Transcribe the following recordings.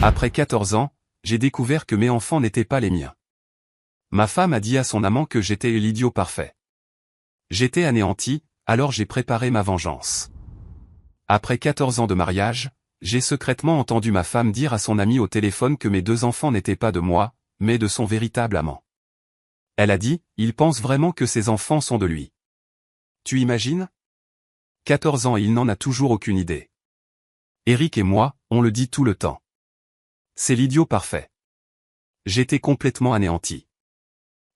Après 14 ans, j'ai découvert que mes enfants n'étaient pas les miens. Ma femme a dit à son amant que j'étais l'idiot parfait. J'étais anéanti, alors j'ai préparé ma vengeance. Après 14 ans de mariage, j'ai secrètement entendu ma femme dire à son ami au téléphone que mes 2 enfants n'étaient pas de moi, mais de son véritable amant. Elle a dit, il pense vraiment que ses enfants sont de lui. Tu imagines? 14 ans et il n'en a toujours aucune idée. Eric et moi, on le dit tout le temps. C'est l'idiot parfait. J'étais complètement anéanti.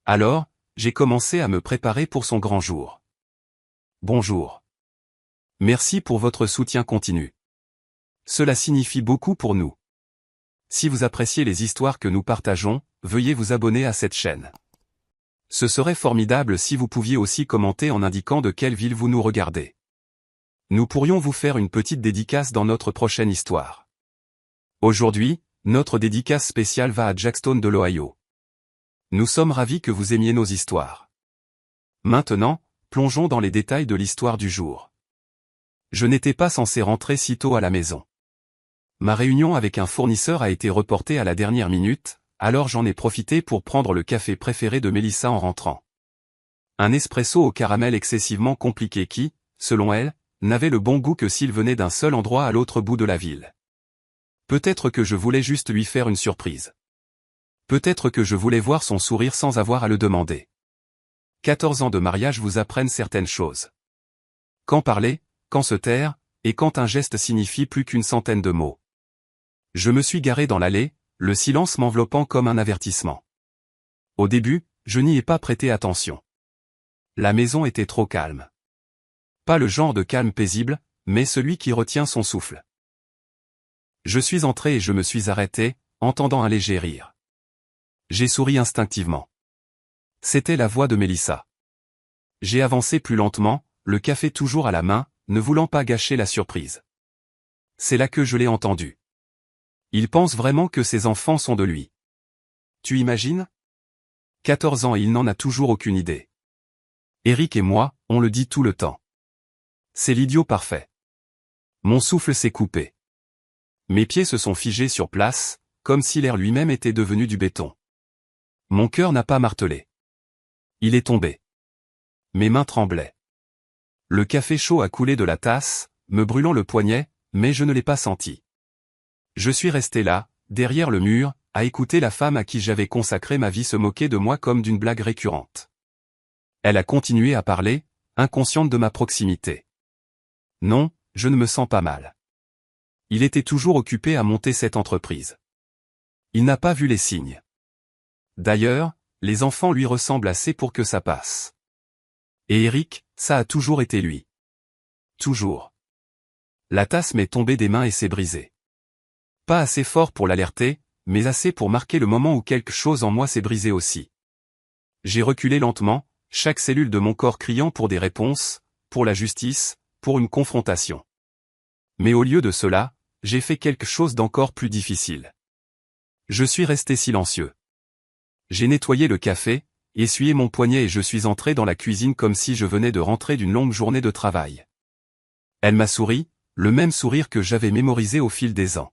Alors, j'ai commencé à me préparer pour son grand jour. Bonjour. Merci pour votre soutien continu. Cela signifie beaucoup pour nous. Si vous appréciez les histoires que nous partageons, veuillez vous abonner à cette chaîne. Ce serait formidable si vous pouviez aussi commenter en indiquant de quelle ville vous nous regardez. Nous pourrions vous faire une petite dédicace dans notre prochaine histoire. Aujourd'hui, notre dédicace spéciale va à Jackson de l'Ohio. Nous sommes ravis que vous aimiez nos histoires. Maintenant, plongeons dans les détails de l'histoire du jour. Je n'étais pas censé rentrer si tôt à la maison. Ma réunion avec un fournisseur a été reportée à la dernière minute, alors j'en ai profité pour prendre le café préféré de Mélissa en rentrant. Un espresso au caramel excessivement compliqué qui, selon elle, n'avait le bon goût que s'il venait d'un seul endroit à l'autre bout de la ville. Peut-être que je voulais juste lui faire une surprise. Peut-être que je voulais voir son sourire sans avoir à le demander. 14 ans de mariage vous apprennent certaines choses. Quand parler, quand se taire, et quand un geste signifie plus qu'une centaine de mots. Je me suis garé dans l'allée, le silence m'enveloppant comme un avertissement. Au début, je n'y ai pas prêté attention. La maison était trop calme. Pas le genre de calme paisible, mais celui qui retient son souffle. Je suis entré et je me suis arrêté, entendant un léger rire. J'ai souri instinctivement. C'était la voix de Mélissa. J'ai avancé plus lentement, le café toujours à la main, ne voulant pas gâcher la surprise. C'est là que je l'ai entendu. Il pense vraiment que ses enfants sont de lui. Tu imagines? 14 ans et il n'en a toujours aucune idée. Eric et moi, on le dit tout le temps. C'est l'idiot parfait. Mon souffle s'est coupé. Mes pieds se sont figés sur place, comme si l'air lui-même était devenu du béton. Mon cœur n'a pas martelé. Il est tombé. Mes mains tremblaient. Le café chaud a coulé de la tasse, me brûlant le poignet, mais je ne l'ai pas senti. Je suis resté là, derrière le mur, à écouter la femme à qui j'avais consacré ma vie se moquer de moi comme d'une blague récurrente. Elle a continué à parler, inconsciente de ma proximité. Non, je ne me sens pas mal. Il était toujours occupé à monter cette entreprise. Il n'a pas vu les signes. D'ailleurs, les enfants lui ressemblent assez pour que ça passe. Et Eric, ça a toujours été lui. Toujours. La tasse m'est tombée des mains et s'est brisée. Pas assez fort pour l'alerter, mais assez pour marquer le moment où quelque chose en moi s'est brisé aussi. J'ai reculé lentement, chaque cellule de mon corps criant pour des réponses, pour la justice, pour une confrontation. Mais au lieu de cela, j'ai fait quelque chose d'encore plus difficile. Je suis resté silencieux. J'ai nettoyé le café, essuyé mon poignet et je suis entré dans la cuisine comme si je venais de rentrer d'une longue journée de travail. Elle m'a souri, le même sourire que j'avais mémorisé au fil des ans.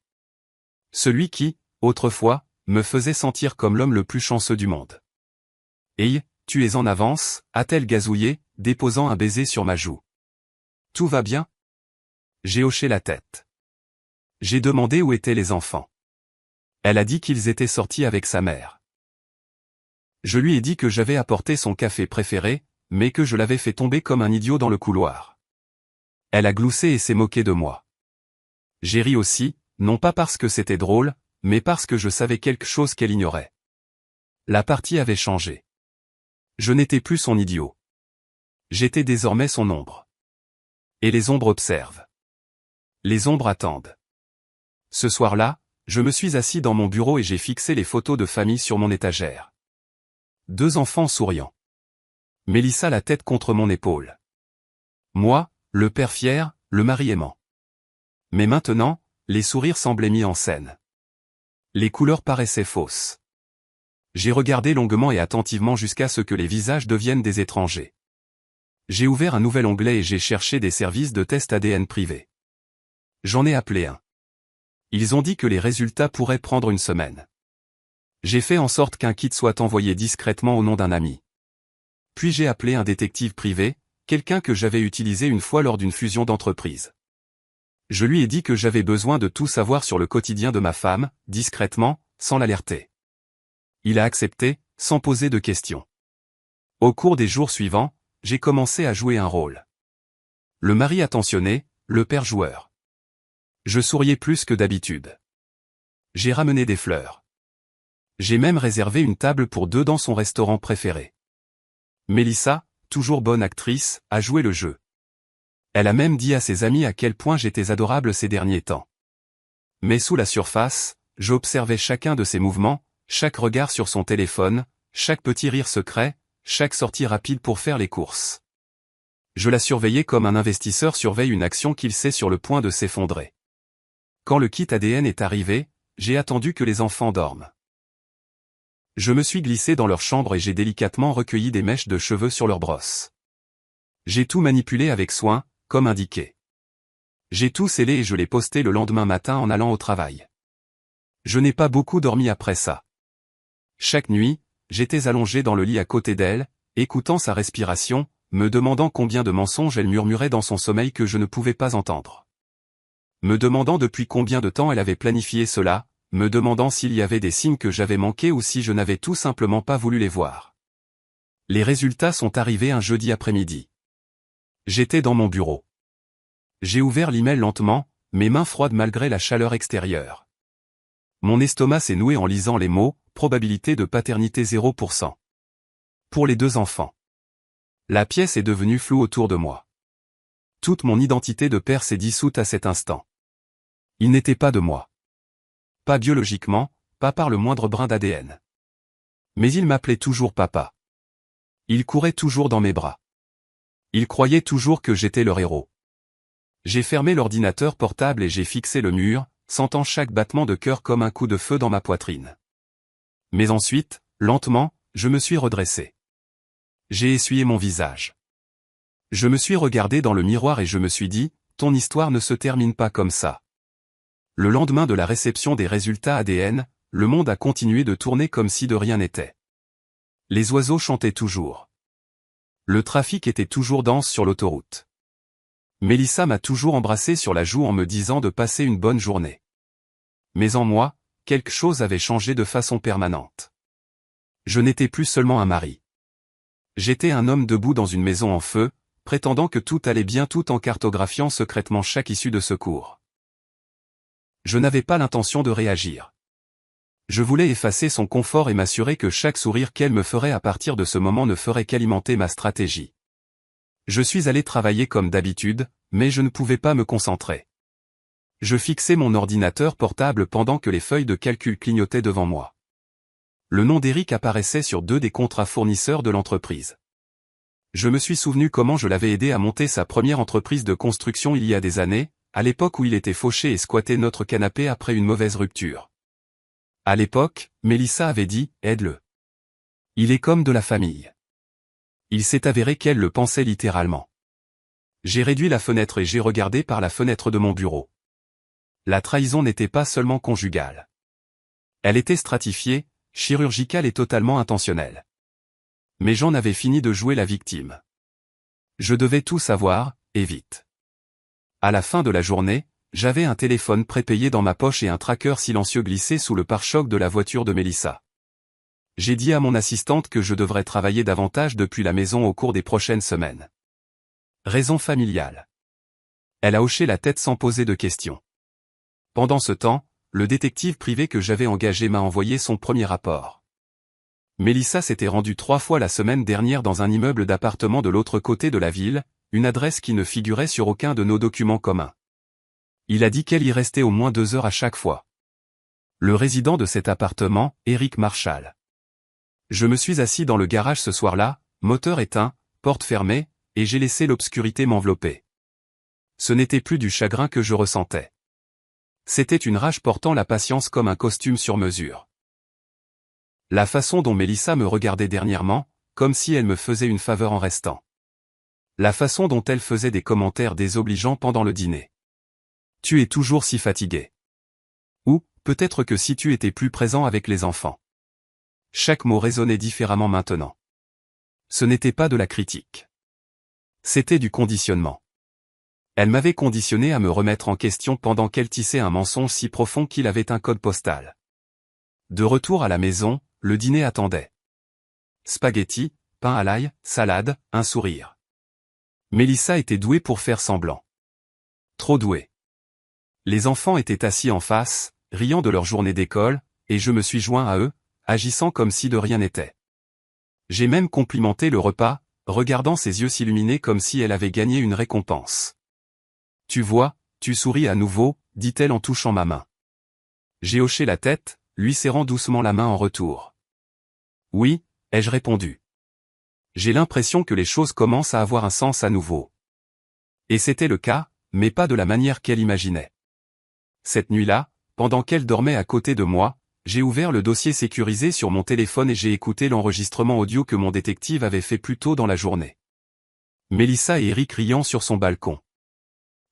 Celui qui, autrefois, me faisait sentir comme l'homme le plus chanceux du monde. « Hey, tu es en avance » a-t-elle gazouillé, déposant un baiser sur ma joue. « Tout va bien ?» J'ai hoché la tête. J'ai demandé où étaient les enfants. Elle a dit qu'ils étaient sortis avec sa mère. Je lui ai dit que j'avais apporté son café préféré, mais que je l'avais fait tomber comme un idiot dans le couloir. Elle a gloussé et s'est moquée de moi. J'ai ri aussi, non pas parce que c'était drôle, mais parce que je savais quelque chose qu'elle ignorait. La partie avait changé. Je n'étais plus son idiot. J'étais désormais son ombre. Et les ombres observent. Les ombres attendent. Ce soir-là, je me suis assis dans mon bureau et j'ai fixé les photos de famille sur mon étagère. 2 enfants souriants. Mélissa la tête contre mon épaule. Moi, le père fier, le mari aimant. Mais maintenant, les sourires semblaient mis en scène. Les couleurs paraissaient fausses. J'ai regardé longuement et attentivement jusqu'à ce que les visages deviennent des étrangers. J'ai ouvert un nouvel onglet et j'ai cherché des services de test ADN privés. J'en ai appelé un. Ils ont dit que les résultats pourraient prendre une semaine. J'ai fait en sorte qu'un kit soit envoyé discrètement au nom d'un ami. Puis j'ai appelé un détective privé, quelqu'un que j'avais utilisé une fois lors d'une fusion d'entreprise. Je lui ai dit que j'avais besoin de tout savoir sur le quotidien de ma femme, discrètement, sans l'alerter. Il a accepté, sans poser de questions. Au cours des jours suivants, j'ai commencé à jouer un rôle. Le mari attentionné, le père joueur. Je souriais plus que d'habitude. J'ai ramené des fleurs. J'ai même réservé une table pour deux dans son restaurant préféré. Mélissa, toujours bonne actrice, a joué le jeu. Elle a même dit à ses amis à quel point j'étais adorable ces derniers temps. Mais sous la surface, j'observais chacun de ses mouvements, chaque regard sur son téléphone, chaque petit rire secret, chaque sortie rapide pour faire les courses. Je la surveillais comme un investisseur surveille une action qu'il sait sur le point de s'effondrer. Quand le kit ADN est arrivé, j'ai attendu que les enfants dorment. Je me suis glissé dans leur chambre et j'ai délicatement recueilli des mèches de cheveux sur leur brosse. J'ai tout manipulé avec soin, comme indiqué. J'ai tout scellé et je l'ai posté le lendemain matin en allant au travail. Je n'ai pas beaucoup dormi après ça. Chaque nuit, j'étais allongé dans le lit à côté d'elle, écoutant sa respiration, me demandant combien de mensonges elle murmurait dans son sommeil que je ne pouvais pas entendre. Me demandant depuis combien de temps elle avait planifié cela, me demandant s'il y avait des signes que j'avais manqués ou si je n'avais tout simplement pas voulu les voir. Les résultats sont arrivés un jeudi après-midi. J'étais dans mon bureau. J'ai ouvert l'email lentement, mes mains froides malgré la chaleur extérieure. Mon estomac s'est noué en lisant les mots, probabilité de paternité 0%. Pour les deux enfants. La pièce est devenue floue autour de moi. Toute mon identité de père s'est dissoute à cet instant. Il n'était pas de moi. Pas biologiquement, pas par le moindre brin d'ADN. Mais il m'appelait toujours papa. Il courait toujours dans mes bras. Il croyait toujours que j'étais leur héros. J'ai fermé l'ordinateur portable et j'ai fixé le mur, sentant chaque battement de cœur comme un coup de feu dans ma poitrine. Mais ensuite, lentement, je me suis redressé. J'ai essuyé mon visage. Je me suis regardé dans le miroir et je me suis dit, ton histoire ne se termine pas comme ça. Le lendemain de la réception des résultats ADN, le monde a continué de tourner comme si de rien n'était. Les oiseaux chantaient toujours. Le trafic était toujours dense sur l'autoroute. Mélissa m'a toujours embrassé sur la joue en me disant de passer une bonne journée. Mais en moi, quelque chose avait changé de façon permanente. Je n'étais plus seulement un mari. J'étais un homme debout dans une maison en feu, prétendant que tout allait bien tout en cartographiant secrètement chaque issue de secours. Je n'avais pas l'intention de réagir. Je voulais effacer son confort et m'assurer que chaque sourire qu'elle me ferait à partir de ce moment ne ferait qu'alimenter ma stratégie. Je suis allé travailler comme d'habitude, mais je ne pouvais pas me concentrer. Je fixais mon ordinateur portable pendant que les feuilles de calcul clignotaient devant moi. Le nom d'Éric apparaissait sur 2 des contrats fournisseurs de l'entreprise. Je me suis souvenu comment je l'avais aidé à monter sa première entreprise de construction il y a des années, à l'époque où il était fauché et squattait notre canapé après une mauvaise rupture. À l'époque, Mélissa avait dit « aide-le. Il est comme de la famille ». Il s'est avéré qu'elle le pensait littéralement. J'ai réduit la fenêtre et j'ai regardé par la fenêtre de mon bureau. La trahison n'était pas seulement conjugale. Elle était stratifiée, chirurgicale et totalement intentionnelle. Mais j'en avais fini de jouer la victime. Je devais tout savoir, et vite. À la fin de la journée, j'avais un téléphone prépayé dans ma poche et un tracker silencieux glissé sous le pare-choc de la voiture de Mélissa. J'ai dit à mon assistante que je devrais travailler davantage depuis la maison au cours des prochaines semaines. Raison familiale. Elle a hoché la tête sans poser de questions. Pendant ce temps, le détective privé que j'avais engagé m'a envoyé son premier rapport. Mélissa s'était rendue 3 fois la semaine dernière dans un immeuble d'appartements de l'autre côté de la ville, une adresse qui ne figurait sur aucun de nos documents communs. Il a dit qu'elle y restait au moins 2 heures à chaque fois. Le résident de cet appartement, Éric Marchal. Je me suis assis dans le garage ce soir-là, moteur éteint, porte fermée, et j'ai laissé l'obscurité m'envelopper. Ce n'était plus du chagrin que je ressentais. C'était une rage portant la patience comme un costume sur mesure. La façon dont Mélissa me regardait dernièrement, comme si elle me faisait une faveur en restant. La façon dont elle faisait des commentaires désobligeants pendant le dîner. Tu es toujours si fatigué. Ou, peut-être que si tu étais plus présent avec les enfants. Chaque mot résonnait différemment maintenant. Ce n'était pas de la critique. C'était du conditionnement. Elle m'avait conditionné à me remettre en question pendant qu'elle tissait un mensonge si profond qu'il avait un code postal. De retour à la maison, le dîner attendait. Spaghettis, pain à l'ail, salade, un sourire. Mélissa était douée pour faire semblant. Trop douée. Les enfants étaient assis en face, riant de leur journée d'école, et je me suis joint à eux, agissant comme si de rien n'était. J'ai même complimenté le repas, regardant ses yeux s'illuminer comme si elle avait gagné une récompense. Tu vois, tu souris à nouveau, dit-elle en touchant ma main. J'ai hoché la tête, lui serrant doucement la main en retour. Oui, ai-je répondu. J'ai l'impression que les choses commencent à avoir un sens à nouveau. Et c'était le cas, mais pas de la manière qu'elle imaginait. Cette nuit-là, pendant qu'elle dormait à côté de moi, j'ai ouvert le dossier sécurisé sur mon téléphone et j'ai écouté l'enregistrement audio que mon détective avait fait plus tôt dans la journée. Mélissa et Eric riant sur son balcon.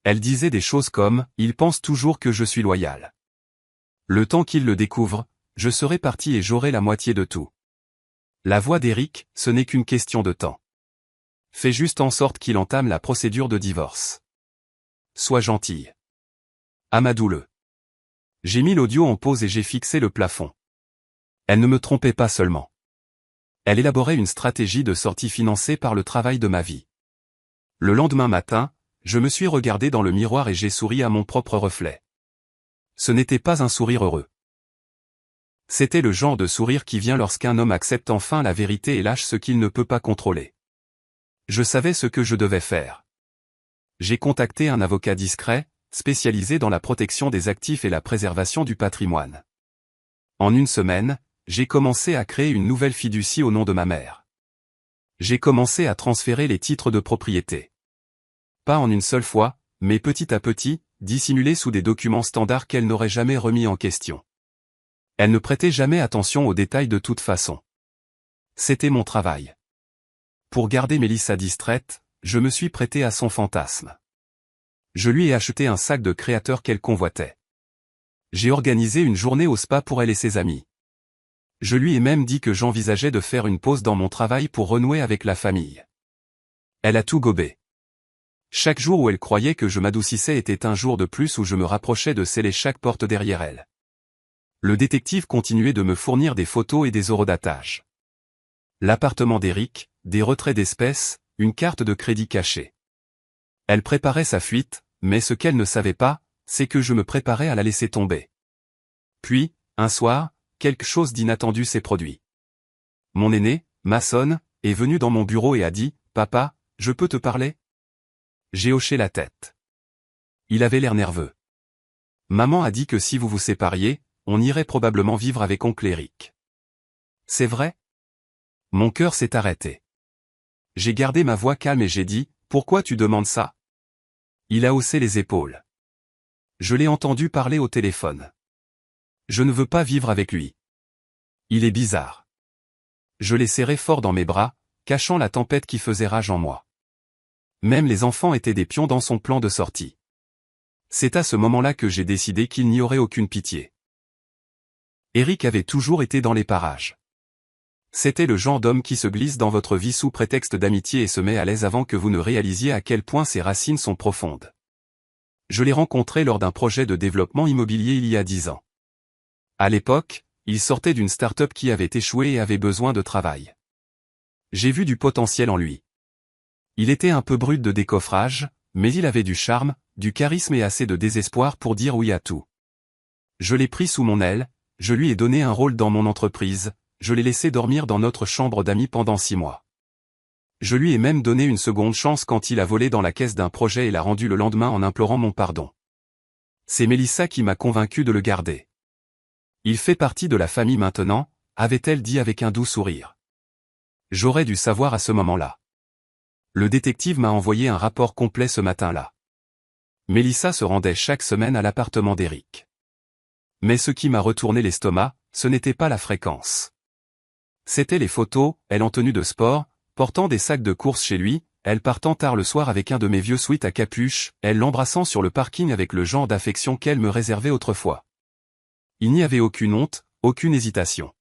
Elle disait des choses comme « Il pense toujours que je suis loyal. Le temps qu'il le découvre, je serai parti et j'aurai la moitié de tout. » La voix d'Eric, ce n'est qu'une question de temps. Fais juste en sorte qu'il entame la procédure de divorce. Sois gentille. Amadoule. J'ai mis l'audio en pause et j'ai fixé le plafond. Elle ne me trompait pas seulement. Elle élaborait une stratégie de sortie financée par le travail de ma vie. Le lendemain matin, je me suis regardé dans le miroir et j'ai souri à mon propre reflet. Ce n'était pas un sourire heureux. C'était le genre de sourire qui vient lorsqu'un homme accepte enfin la vérité et lâche ce qu'il ne peut pas contrôler. Je savais ce que je devais faire. J'ai contacté un avocat discret, spécialisé dans la protection des actifs et la préservation du patrimoine. En une semaine, j'ai commencé à créer une nouvelle fiducie au nom de ma mère. J'ai commencé à transférer les titres de propriété. Pas en une seule fois, mais petit à petit, dissimulés sous des documents standards qu'elle n'aurait jamais remis en question. Elle ne prêtait jamais attention aux détails de toute façon. C'était mon travail. Pour garder Mélissa distraite, je me suis prêté à son fantasme. Je lui ai acheté un sac de créateur qu'elle convoitait. J'ai organisé une journée au spa pour elle et ses amis. Je lui ai même dit que j'envisageais de faire une pause dans mon travail pour renouer avec la famille. Elle a tout gobé. Chaque jour où elle croyait que je m'adoucissais était un jour de plus où je me rapprochais de sceller chaque porte derrière elle. Le détective continuait de me fournir des photos et des horodatage. L'appartement d'Eric, des retraits d'espèces, une carte de crédit cachée. Elle préparait sa fuite, mais ce qu'elle ne savait pas, c'est que je me préparais à la laisser tomber. Puis, un soir, quelque chose d'inattendu s'est produit. Mon aîné, Mason, est venu dans mon bureau et a dit « Papa, je peux te parler ?» J'ai hoché la tête. Il avait l'air nerveux. Maman a dit que si vous vous sépariez, on irait probablement vivre avec oncle Eric. C'est vrai? Mon cœur s'est arrêté. J'ai gardé ma voix calme et j'ai dit « Pourquoi tu demandes ça ?» Il a haussé les épaules. Je l'ai entendu parler au téléphone. Je ne veux pas vivre avec lui. Il est bizarre. Je l'ai serré fort dans mes bras, cachant la tempête qui faisait rage en moi. Même les enfants étaient des pions dans son plan de sortie. C'est à ce moment-là que j'ai décidé qu'il n'y aurait aucune pitié. Eric avait toujours été dans les parages. C'était le genre d'homme qui se glisse dans votre vie sous prétexte d'amitié et se met à l'aise avant que vous ne réalisiez à quel point ses racines sont profondes. Je l'ai rencontré lors d'un projet de développement immobilier il y a 10 ans. À l'époque, il sortait d'une start-up qui avait échoué et avait besoin de travail. J'ai vu du potentiel en lui. Il était un peu brut de décoffrage, mais il avait du charme, du charisme et assez de désespoir pour dire oui à tout. Je l'ai pris sous mon aile, je lui ai donné un rôle dans mon entreprise, je l'ai laissé dormir dans notre chambre d'amis pendant 6 mois. Je lui ai même donné une seconde chance quand il a volé dans la caisse d'un projet et l'a rendu le lendemain en implorant mon pardon. C'est Mélissa qui m'a convaincu de le garder. Il fait partie de la famille maintenant, avait-elle dit avec un doux sourire. J'aurais dû savoir à ce moment-là. Le détective m'a envoyé un rapport complet ce matin-là. Mélissa se rendait chaque semaine à l'appartement d'Eric. Mais ce qui m'a retourné l'estomac, ce n'était pas la fréquence. C'étaient les photos, elle en tenue de sport, portant des sacs de course chez lui, elle partant tard le soir avec un de mes vieux sweats à capuche, elle l'embrassant sur le parking avec le genre d'affection qu'elle me réservait autrefois. Il n'y avait aucune honte, aucune hésitation.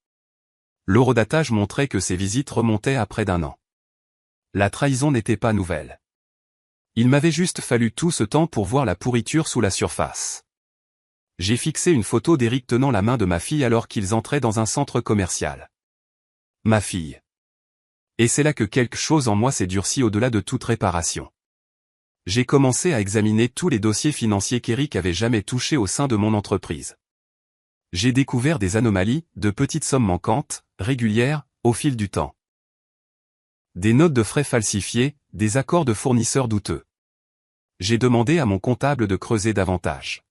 L'horodatage montrait que ces visites remontaient à près d'1 an. La trahison n'était pas nouvelle. Il m'avait juste fallu tout ce temps pour voir la pourriture sous la surface. J'ai fixé une photo d'Éric tenant la main de ma fille alors qu'ils entraient dans un centre commercial. Ma fille. Et c'est là que quelque chose en moi s'est durci au-delà de toute réparation. J'ai commencé à examiner tous les dossiers financiers qu'Éric avait jamais touchés au sein de mon entreprise. J'ai découvert des anomalies, de petites sommes manquantes, régulières, au fil du temps. Des notes de frais falsifiées, des accords de fournisseurs douteux. J'ai demandé à mon comptable de creuser davantage.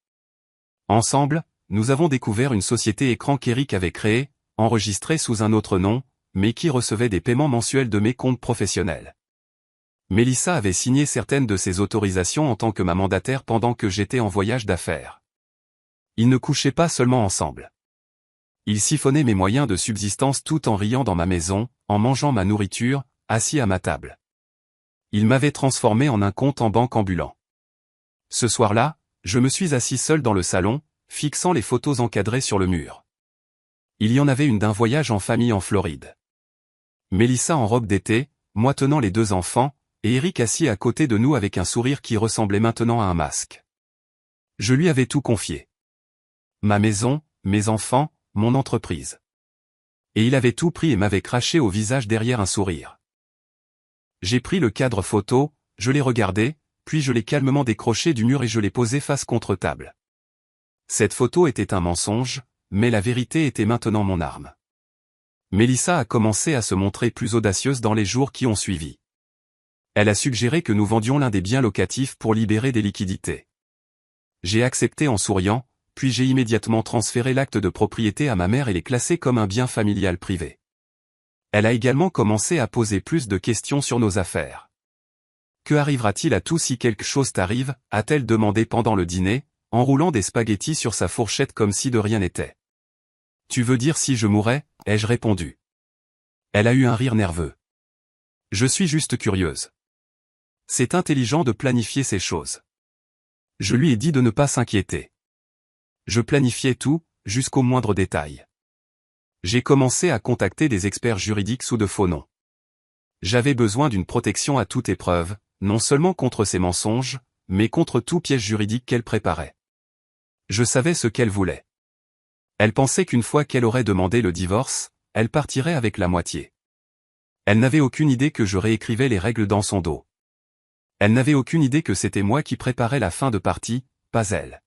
Ensemble, nous avons découvert une société écran qu'Éric avait créée, enregistrée sous un autre nom, mais qui recevait des paiements mensuels de mes comptes professionnels. Mélissa avait signé certaines de ces autorisations en tant que ma mandataire pendant que j'étais en voyage d'affaires. Ils ne couchaient pas seulement ensemble. Ils siphonnaient mes moyens de subsistance tout en riant dans ma maison, en mangeant ma nourriture, assis à ma table. Ils m'avaient transformé en un compte en banque ambulant. Ce soir-là, je me suis assis seul dans le salon, fixant les photos encadrées sur le mur. Il y en avait une d'un voyage en famille en Floride. Mélissa en robe d'été, moi tenant les 2 enfants, et Éric assis à côté de nous avec un sourire qui ressemblait maintenant à un masque. Je lui avais tout confié. Ma maison, mes enfants, mon entreprise. Et il avait tout pris et m'avait craché au visage derrière un sourire. J'ai pris le cadre photo, je l'ai regardé, puis je l'ai calmement décroché du mur et je l'ai posé face contre table. Cette photo était un mensonge, mais la vérité était maintenant mon arme. Mélissa a commencé à se montrer plus audacieuse dans les jours qui ont suivi. Elle a suggéré que nous vendions l'un des biens locatifs pour libérer des liquidités. J'ai accepté en souriant, puis j'ai immédiatement transféré l'acte de propriété à ma mère et l'ai classé comme un bien familial privé. Elle a également commencé à poser plus de questions sur nos affaires. Que arrivera-t-il à tout si quelque chose t'arrive, a-t-elle demandé pendant le dîner, en roulant des spaghettis sur sa fourchette comme si de rien n'était. Tu veux dire si je mourais, ai-je répondu. Elle a eu un rire nerveux. Je suis juste curieuse. C'est intelligent de planifier ces choses. Je lui ai dit de ne pas s'inquiéter. Je planifiais tout, jusqu'au moindre détail. J'ai commencé à contacter des experts juridiques sous de faux noms. J'avais besoin d'une protection à toute épreuve, non seulement contre ces mensonges, mais contre tout piège juridique qu'elle préparait. Je savais ce qu'elle voulait. Elle pensait qu'une fois qu'elle aurait demandé le divorce, elle partirait avec la moitié. Elle n'avait aucune idée que je réécrivais les règles dans son dos. Elle n'avait aucune idée que c'était moi qui préparais la fin de partie, pas elle.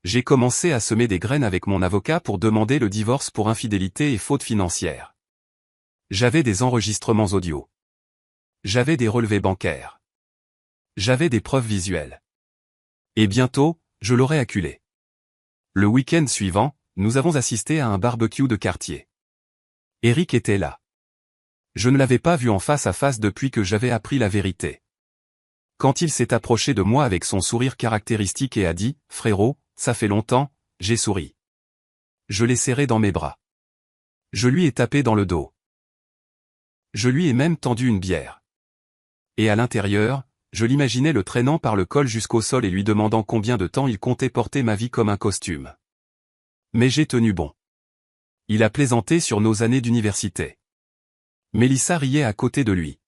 J'ai commencé à semer des graines avec mon avocat pour demander le divorce pour infidélité et faute financière. J'avais des enregistrements audio. J'avais des relevés bancaires. J'avais des preuves visuelles. Et bientôt, je l'aurais acculé. Le week-end suivant, nous avons assisté à un barbecue de quartier. Éric était là. Je ne l'avais pas vu en face à face depuis que j'avais appris la vérité. Quand il s'est approché de moi avec son sourire caractéristique et a dit « Frérot, ça fait longtemps », j'ai souri. Je l'ai serré dans mes bras. Je lui ai tapé dans le dos. Je lui ai même tendu une bière. Et à l'intérieur, je l'imaginais le traînant par le col jusqu'au sol et lui demandant combien de temps il comptait porter ma vie comme un costume. Mais j'ai tenu bon. Il a plaisanté sur nos années d'université. Mélissa riait à côté de lui.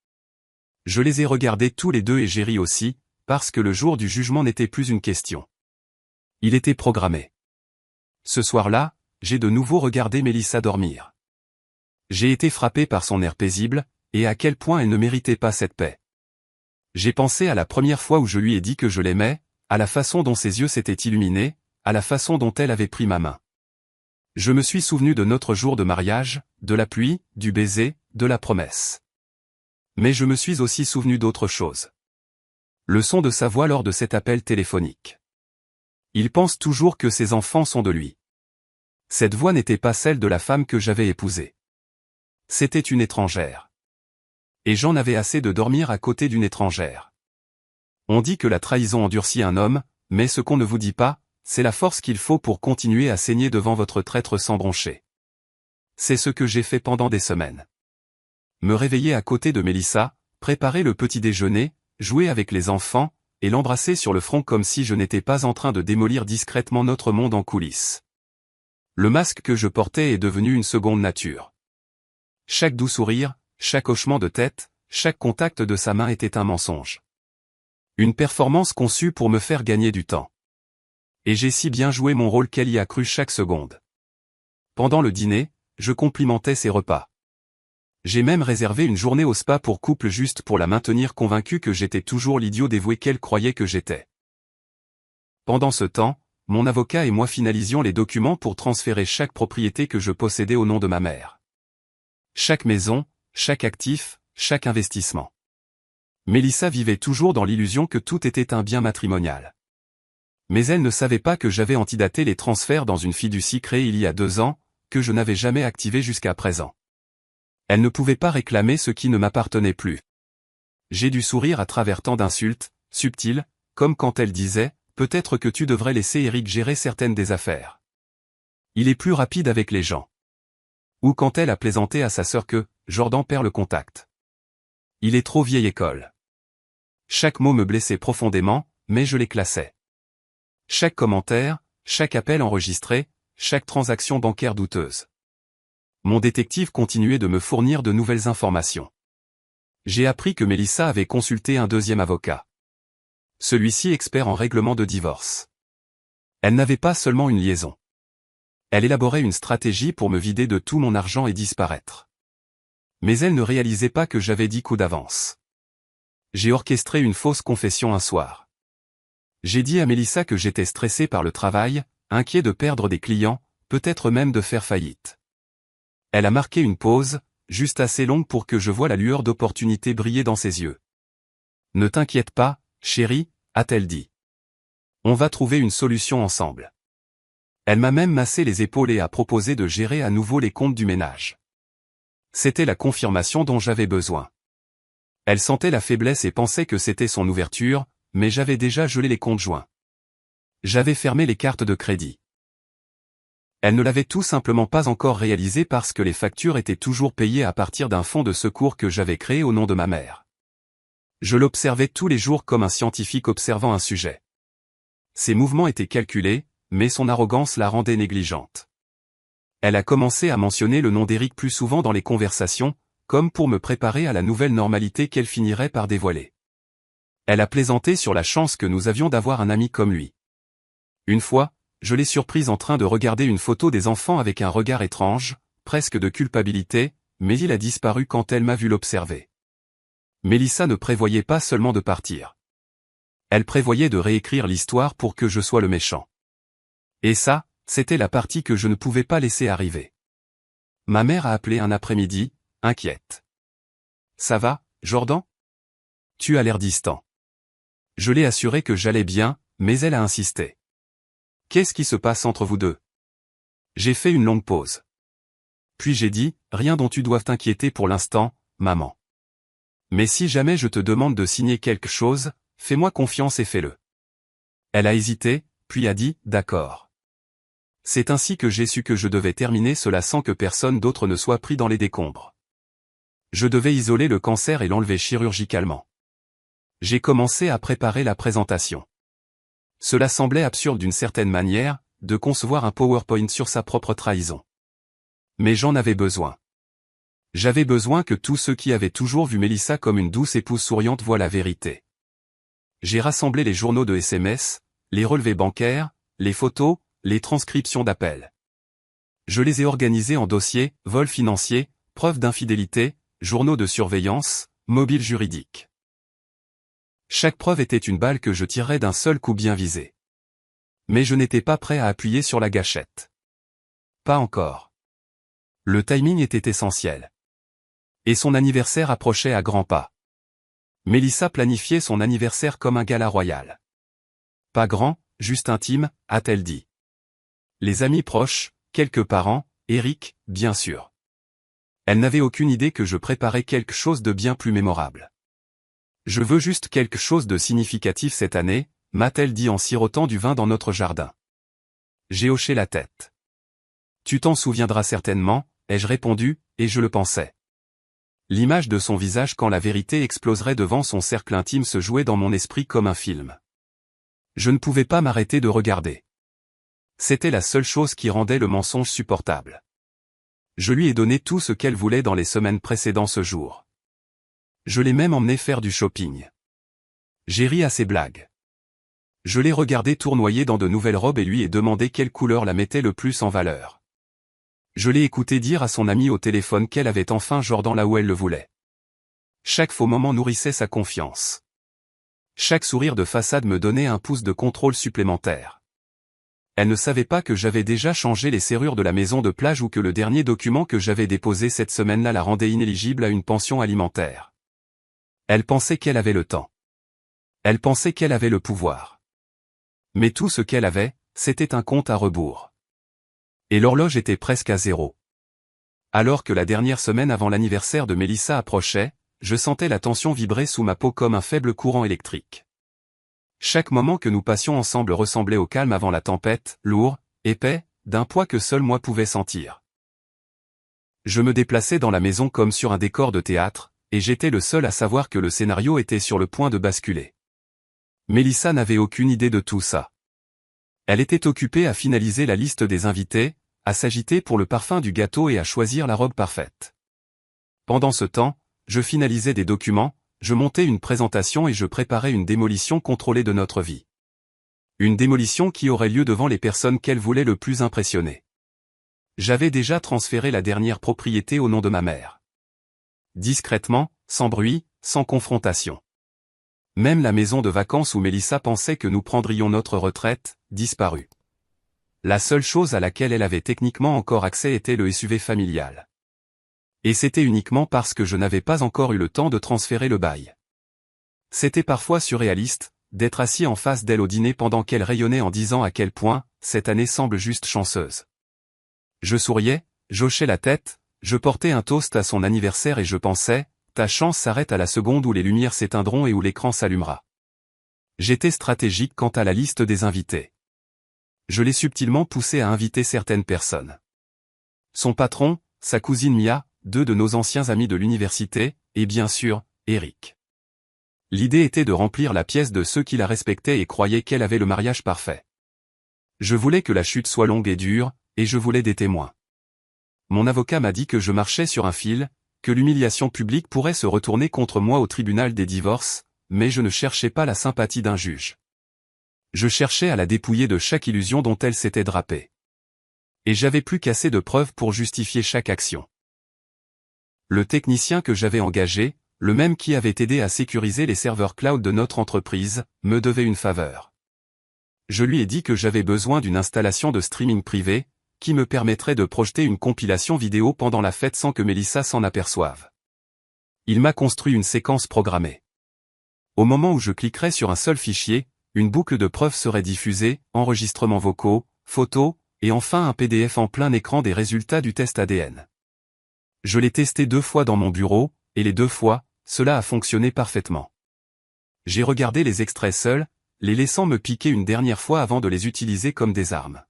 Je les ai regardés tous les deux et j'ai ri aussi, parce que le jour du jugement n'était plus une question. Il était programmé. Ce soir-là, j'ai de nouveau regardé Mélissa dormir. J'ai été frappé par son air paisible, et à quel point elle ne méritait pas cette paix. J'ai pensé à la première fois où je lui ai dit que je l'aimais, à la façon dont ses yeux s'étaient illuminés, à la façon dont elle avait pris ma main. Je me suis souvenu de notre jour de mariage, de la pluie, du baiser, de la promesse. Mais je me suis aussi souvenu d'autre chose. Le son de sa voix lors de cet appel téléphonique. Il pense toujours que ses enfants sont de lui. Cette voix n'était pas celle de la femme que j'avais épousée. C'était une étrangère. Et j'en avais assez de dormir à côté d'une étrangère. On dit que la trahison endurcit un homme, mais ce qu'on ne vous dit pas, c'est la force qu'il faut pour continuer à saigner devant votre traître sans broncher. C'est ce que j'ai fait pendant des semaines. Me réveiller à côté de Mélissa, préparer le petit déjeuner, jouer avec les enfants, et l'embrasser sur le front comme si je n'étais pas en train de démolir discrètement notre monde en coulisses. Le masque que je portais est devenu une seconde nature. Chaque doux sourire, chaque hochement de tête, chaque contact de sa main était un mensonge. Une performance conçue pour me faire gagner du temps. Et j'ai si bien joué mon rôle qu'elle y a cru chaque seconde. Pendant le dîner, je complimentais ses repas. J'ai même réservé une journée au spa pour couple juste pour la maintenir convaincue que j'étais toujours l'idiot dévoué qu'elle croyait que j'étais. Pendant ce temps, mon avocat et moi finalisions les documents pour transférer chaque propriété que je possédais au nom de ma mère. Chaque maison, chaque actif, chaque investissement. Mélissa vivait toujours dans l'illusion que tout était un bien matrimonial. Mais elle ne savait pas que j'avais antidaté les transferts dans une fiducie créée il y a 2 ans, que je n'avais jamais activée jusqu'à présent. Elle ne pouvait pas réclamer ce qui ne m'appartenait plus. J'ai dû sourire à travers tant d'insultes, subtiles, comme quand elle disait « Peut-être que tu devrais laisser Eric gérer certaines des affaires. Il est plus rapide avec les gens. » Ou quand elle a plaisanté à sa sœur que « Jordan perd le contact. Il est trop vieille école. » Chaque mot me blessait profondément, mais je les classais. Chaque commentaire, chaque appel enregistré, chaque transaction bancaire douteuse. Mon détective continuait de me fournir de nouvelles informations. J'ai appris que Mélissa avait consulté un deuxième avocat. Celui-ci expert en règlement de divorce. Elle n'avait pas seulement une liaison. Elle élaborait une stratégie pour me vider de tout mon argent et disparaître. Mais elle ne réalisait pas que j'avais 10 coups d'avance. J'ai orchestré une fausse confession un soir. J'ai dit à Mélissa que j'étais stressé par le travail, inquiet de perdre des clients, peut-être même de faire faillite. Elle a marqué une pause, juste assez longue pour que je voie la lueur d'opportunité briller dans ses yeux. « Ne t'inquiète pas, chérie, a-t-elle dit. On va trouver une solution ensemble. » Elle m'a même massé les épaules et a proposé de gérer à nouveau les comptes du ménage. C'était la confirmation dont j'avais besoin. Elle sentait la faiblesse et pensait que c'était son ouverture, mais j'avais déjà gelé les comptes joints. J'avais fermé les cartes de crédit. Elle ne l'avait tout simplement pas encore réalisé parce que les factures étaient toujours payées à partir d'un fonds de secours que j'avais créé au nom de ma mère. Je l'observais tous les jours comme un scientifique observant un sujet. Ses mouvements étaient calculés, mais son arrogance la rendait négligente. Elle a commencé à mentionner le nom d'Eric plus souvent dans les conversations, comme pour me préparer à la nouvelle normalité qu'elle finirait par dévoiler. Elle a plaisanté sur la chance que nous avions d'avoir un ami comme lui. Une fois, je l'ai surprise en train de regarder une photo des enfants avec un regard étrange, presque de culpabilité, mais il a disparu quand elle m'a vu l'observer. Mélissa ne prévoyait pas seulement de partir. Elle prévoyait de réécrire l'histoire pour que je sois le méchant. Et ça, c'était la partie que je ne pouvais pas laisser arriver. Ma mère a appelé un après-midi, inquiète. « Ça va, Jordan ? Tu as l'air distant. » Je l'ai assuré que j'allais bien, mais elle a insisté. « Qu'est-ce qui se passe entre vous deux ?» J'ai fait une longue pause. Puis j'ai dit, « Rien dont tu doives t'inquiéter pour l'instant, maman. Mais si jamais je te demande de signer quelque chose, fais-moi confiance et fais-le. » Elle a hésité, puis a dit, « D'accord. » C'est ainsi que j'ai su que je devais terminer cela sans que personne d'autre ne soit pris dans les décombres. Je devais isoler le cancer et l'enlever chirurgicalement. J'ai commencé à préparer la présentation. Cela semblait absurde d'une certaine manière, de concevoir un PowerPoint sur sa propre trahison. Mais j'en avais besoin. J'avais besoin que tous ceux qui avaient toujours vu Mélissa comme une douce épouse souriante voient la vérité. J'ai rassemblé les journaux de SMS, les relevés bancaires, les photos, les transcriptions d'appels. Je les ai organisés en dossiers, vol financier, preuves d'infidélité, journaux de surveillance, mobiles juridiques. Chaque preuve était une balle que je tirerais d'un seul coup bien visé. Mais je n'étais pas prêt à appuyer sur la gâchette. Pas encore. Le timing était essentiel. Et son anniversaire approchait à grands pas. Mélissa planifiait son anniversaire comme un gala royal. Pas grand, juste intime, a-t-elle dit. Les amis proches, quelques parents, Eric, bien sûr. Elle n'avait aucune idée que je préparais quelque chose de bien plus mémorable. Je veux juste quelque chose de significatif cette année, m'a-t-elle dit en sirotant du vin dans notre jardin. J'ai hoché la tête. Tu t'en souviendras certainement, ai-je répondu, et je le pensais. L'image de son visage quand la vérité exploserait devant son cercle intime se jouait dans mon esprit comme un film. Je ne pouvais pas m'arrêter de regarder. C'était la seule chose qui rendait le mensonge supportable. Je lui ai donné tout ce qu'elle voulait dans les semaines précédant ce jour. Je l'ai même emmené faire du shopping. J'ai ri à ses blagues. Je l'ai regardé tournoyer dans de nouvelles robes et lui ai demandé quelle couleur la mettait le plus en valeur. Je l'ai écouté dire à son amie au téléphone qu'elle avait enfin Jordan là où elle le voulait. Chaque faux moment nourrissait sa confiance. Chaque sourire de façade me donnait un pouce de contrôle supplémentaire. Elle ne savait pas que j'avais déjà changé les serrures de la maison de plage ou que le dernier document que j'avais déposé cette semaine-là la rendait inéligible à une pension alimentaire. Elle pensait qu'elle avait le temps. Elle pensait qu'elle avait le pouvoir. Mais tout ce qu'elle avait, c'était un compte à rebours. Et l'horloge était presque à zéro. Alors que la dernière semaine avant l'anniversaire de Mélissa approchait, je sentais la tension vibrer sous ma peau comme un faible courant électrique. Chaque moment que nous passions ensemble ressemblait au calme avant la tempête, lourd, épais, d'un poids que seul moi pouvais sentir. Je me déplaçais dans la maison comme sur un décor de théâtre, et j'étais le seul à savoir que le scénario était sur le point de basculer. Mélissa n'avait aucune idée de tout ça. Elle était occupée à finaliser la liste des invités, à s'agiter pour le parfum du gâteau et à choisir la robe parfaite. Pendant ce temps, je finalisais des documents, je montais une présentation et je préparais une démolition contrôlée de notre vie. Une démolition qui aurait lieu devant les personnes qu'elle voulait le plus impressionner. J'avais déjà transféré la dernière propriété au nom de ma mère. Discrètement, sans bruit, sans confrontation. Même la maison de vacances où Mélissa pensait que nous prendrions notre retraite, disparut. La seule chose à laquelle elle avait techniquement encore accès était le SUV familial. Et c'était uniquement parce que je n'avais pas encore eu le temps de transférer le bail. C'était parfois surréaliste, d'être assis en face d'elle au dîner pendant qu'elle rayonnait en disant à quel point, cette année semble juste chanceuse. Je souriais, j'hochais la tête, je portais un toast à son anniversaire et je pensais, ta chance s'arrête à la seconde où les lumières s'éteindront et où l'écran s'allumera. J'étais stratégique quant à la liste des invités. Je l'ai subtilement poussé à inviter certaines personnes. Son patron, sa cousine Mia, 2 de nos anciens amis de l'université, et bien sûr, Eric. L'idée était de remplir la pièce de ceux qui la respectaient et croyaient qu'elle avait le mariage parfait. Je voulais que la chute soit longue et dure, et je voulais des témoins. Mon avocat m'a dit que je marchais sur un fil, que l'humiliation publique pourrait se retourner contre moi au tribunal des divorces, mais je ne cherchais pas la sympathie d'un juge. Je cherchais à la dépouiller de chaque illusion dont elle s'était drapée. Et j'avais plus qu'assez de preuves pour justifier chaque action. Le technicien que j'avais engagé, le même qui avait aidé à sécuriser les serveurs cloud de notre entreprise, me devait une faveur. Je lui ai dit que j'avais besoin d'une installation de streaming privé, qui me permettrait de projeter une compilation vidéo pendant la fête sans que Mélissa s'en aperçoive. Il m'a construit une séquence programmée. Au moment où je cliquerais sur un seul fichier, une boucle de preuves serait diffusée, enregistrements vocaux, photos, et enfin un PDF en plein écran des résultats du test ADN. Je l'ai testé 2 fois dans mon bureau, et les 2 fois, cela a fonctionné parfaitement. J'ai regardé les extraits seuls, les laissant me piquer une dernière fois avant de les utiliser comme des armes.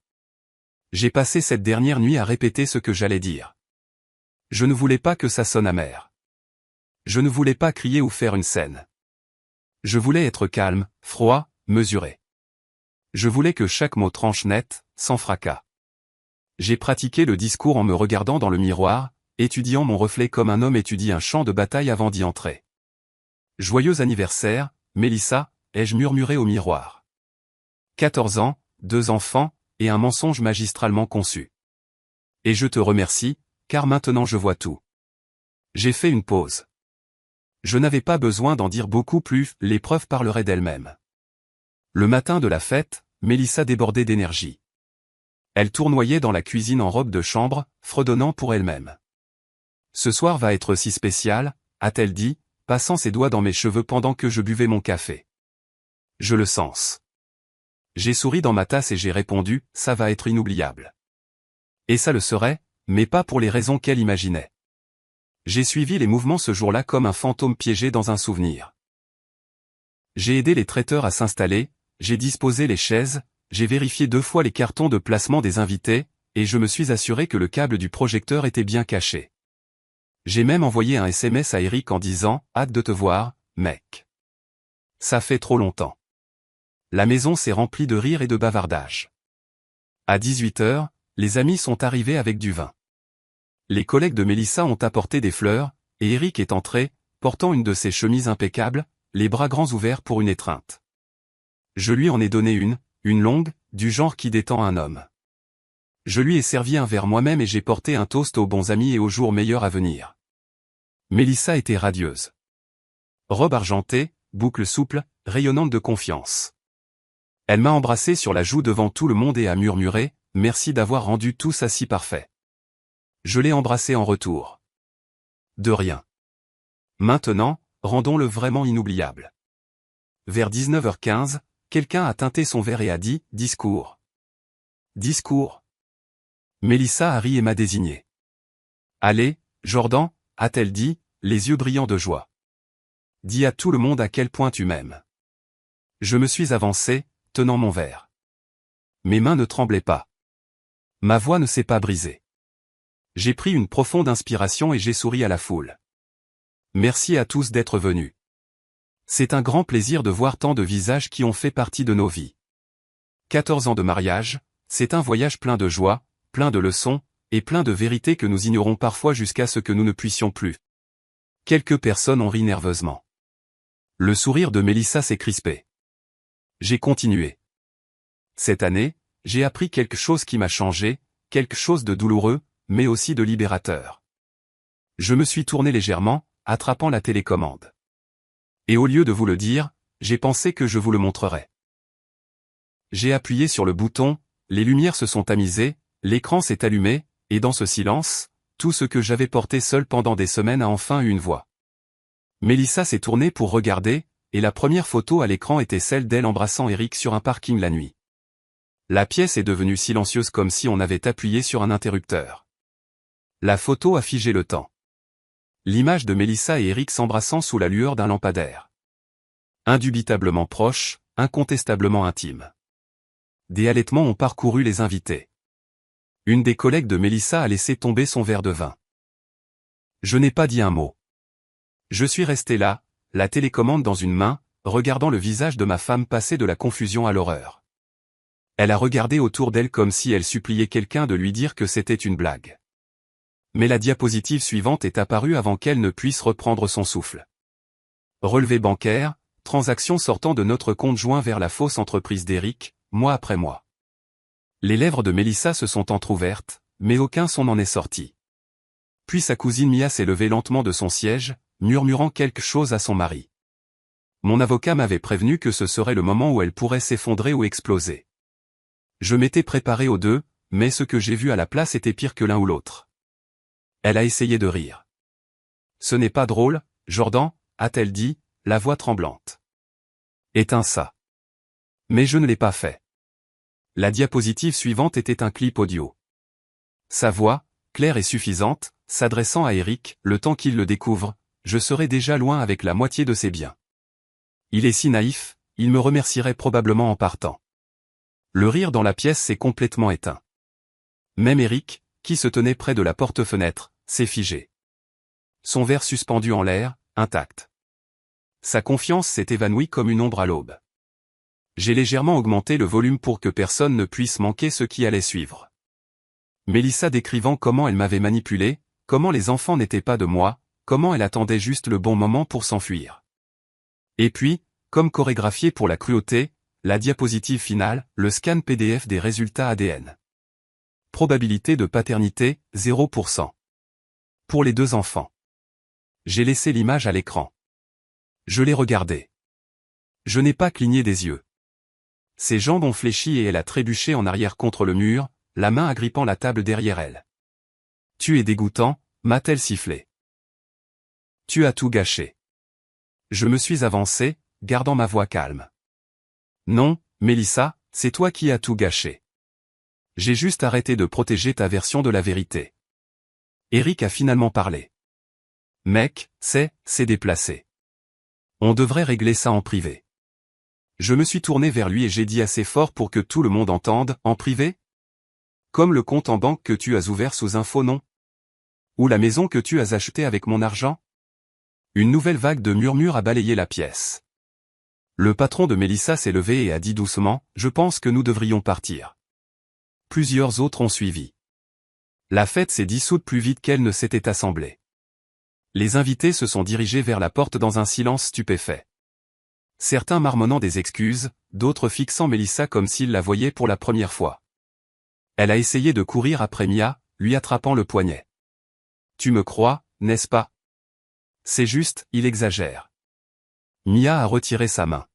J'ai passé cette dernière nuit à répéter ce que j'allais dire. Je ne voulais pas que ça sonne amer. Je ne voulais pas crier ou faire une scène. Je voulais être calme, froid, mesuré. Je voulais que chaque mot tranche net, sans fracas. J'ai pratiqué le discours en me regardant dans le miroir, étudiant mon reflet comme un homme étudie un champ de bataille avant d'y entrer. Joyeux anniversaire, Mélissa, ai-je murmuré au miroir. 14 ans, 2 enfants, et un mensonge magistralement conçu. Et je te remercie, car maintenant je vois tout. J'ai fait une pause. Je n'avais pas besoin d'en dire beaucoup plus, les preuves parleraient d'elles-mêmes. Le matin de la fête, Mélissa débordait d'énergie. Elle tournoyait dans la cuisine en robe de chambre, fredonnant pour elle-même. Ce soir va être si spécial, a-t-elle dit, passant ses doigts dans mes cheveux pendant que je buvais mon café. Je le sens. J'ai souri dans ma tasse et j'ai répondu, ça va être inoubliable. Et ça le serait, mais pas pour les raisons qu'elle imaginait. J'ai suivi les mouvements ce jour-là comme un fantôme piégé dans un souvenir. J'ai aidé les traiteurs à s'installer, j'ai disposé les chaises, j'ai vérifié 2 fois les cartons de placement des invités, et je me suis assuré que le câble du projecteur était bien caché. J'ai même envoyé un SMS à Eric en disant « Hâte de te voir, mec. Ça fait trop longtemps ». La maison s'est remplie de rires et de bavardages. À 18h, les amis sont arrivés avec du vin. Les collègues de Mélissa ont apporté des fleurs, et Eric est entré, portant une de ses chemises impeccables, les bras grands ouverts pour une étreinte. Je lui en ai donné une longue, du genre qui détend un homme. Je lui ai servi un verre moi-même et j'ai porté un toast aux bons amis et aux jours meilleurs à venir. Mélissa était radieuse. Robe argentée, boucle souple, rayonnante de confiance. Elle m'a embrassé sur la joue devant tout le monde et a murmuré « Merci d'avoir rendu tout ça si parfait ». Je l'ai embrassé en retour. De rien. Maintenant, rendons-le vraiment inoubliable. Vers 19h15, quelqu'un a teinté son verre et a dit « Discours ». Discours. Mélissa a ri et m'a désigné. « Allez, Jordan », a-t-elle dit, les yeux brillants de joie. « Dis à tout le monde à quel point tu m'aimes. » Je me suis avancé, tenant mon verre. Mes mains ne tremblaient pas. Ma voix ne s'est pas brisée. J'ai pris une profonde inspiration et j'ai souri à la foule. Merci à tous d'être venus. C'est un grand plaisir de voir tant de visages qui ont fait partie de nos vies. 14 ans de mariage, c'est un voyage plein de joie, plein de leçons, et plein de vérités que nous ignorons parfois jusqu'à ce que nous ne puissions plus. Quelques personnes ont ri nerveusement. Le sourire de Mélissa s'est crispé. J'ai continué. Cette année, j'ai appris quelque chose qui m'a changé, quelque chose de douloureux, mais aussi de libérateur. Je me suis tourné légèrement, attrapant la télécommande. Et au lieu de vous le dire, j'ai pensé que je vous le montrerais. J'ai appuyé sur le bouton, les lumières se sont tamisées, l'écran s'est allumé, et dans ce silence, tout ce que j'avais porté seul pendant des semaines a enfin eu une voix. Mélissa s'est tournée pour regarder, et la première photo à l'écran était celle d'elle embrassant Eric sur un parking la nuit. La pièce est devenue silencieuse comme si on avait appuyé sur un interrupteur. La photo a figé le temps. L'image de Mélissa et Eric s'embrassant sous la lueur d'un lampadaire. Indubitablement proche, incontestablement intime. Des halètements ont parcouru les invités. Une des collègues de Mélissa a laissé tomber son verre de vin. Je n'ai pas dit un mot. Je suis resté là, la télécommande dans une main, regardant le visage de ma femme passer de la confusion à l'horreur. Elle a regardé autour d'elle comme si elle suppliait quelqu'un de lui dire que c'était une blague. Mais la diapositive suivante est apparue avant qu'elle ne puisse reprendre son souffle. Relevé bancaire, transaction sortant de notre compte joint vers la fausse entreprise d'Eric, mois après mois. Les lèvres de Mélissa se sont entr'ouvertes, mais aucun son n'en est sorti. Puis sa cousine Mia s'est levée lentement de son siège, murmurant quelque chose à son mari. Mon avocat m'avait prévenu que ce serait le moment où elle pourrait s'effondrer ou exploser. Je m'étais préparé aux deux, mais ce que j'ai vu à la place était pire que l'un ou l'autre. Elle a essayé de rire. Ce n'est pas drôle, Jordan, a-t-elle dit, la voix tremblante. Éteins ça. Mais je ne l'ai pas fait. La diapositive suivante était un clip audio. Sa voix, claire et suffisante, s'adressant à Eric, le temps qu'il le découvre, je serai déjà loin avec la moitié de ses biens. Il est si naïf, il me remercierait probablement en partant. Le rire dans la pièce s'est complètement éteint. Même Eric, qui se tenait près de la porte-fenêtre, s'est figé. Son verre suspendu en l'air, intact. Sa confiance s'est évanouie comme une ombre à l'aube. J'ai légèrement augmenté le volume pour que personne ne puisse manquer ce qui allait suivre. Mélissa décrivant comment elle m'avait manipulé, comment les enfants n'étaient pas de moi, comment elle attendait juste le bon moment pour s'enfuir. Et puis, comme chorégraphié pour la cruauté, la diapositive finale, le scan PDF des résultats ADN. Probabilité de paternité, 0%. Pour les deux enfants. J'ai laissé l'image à l'écran. Je l'ai regardée. Je n'ai pas cligné des yeux. Ses jambes ont fléchi et elle a trébuché en arrière contre le mur, la main agrippant la table derrière elle. « Tu es dégoûtant », m'a-t-elle sifflé. « Tu as tout gâché. » Je me suis avancé, gardant ma voix calme. « Non, Mélissa, c'est toi qui as tout gâché. J'ai juste arrêté de protéger ta version de la vérité. » Eric a finalement parlé. « Mec, c'est déplacé. On devrait régler ça en privé. » Je me suis tourné vers lui et j'ai dit assez fort pour que tout le monde entende, en privé ? Comme le compte en banque que tu as ouvert sous un faux nom ? Ou la maison que tu as achetée avec mon argent ? Une nouvelle vague de murmures a balayé la pièce. Le patron de Mélissa s'est levé et a dit doucement, « Je pense que nous devrions partir. » Plusieurs autres ont suivi. La fête s'est dissoute plus vite qu'elle ne s'était assemblée. Les invités se sont dirigés vers la porte dans un silence stupéfait. Certains marmonnant des excuses, d'autres fixant Mélissa comme s'ils la voyaient pour la première fois. Elle a essayé de courir après Mia, lui attrapant le poignet. « Tu me crois, n'est-ce pas ? C'est juste, il exagère. » Mia a retiré sa main.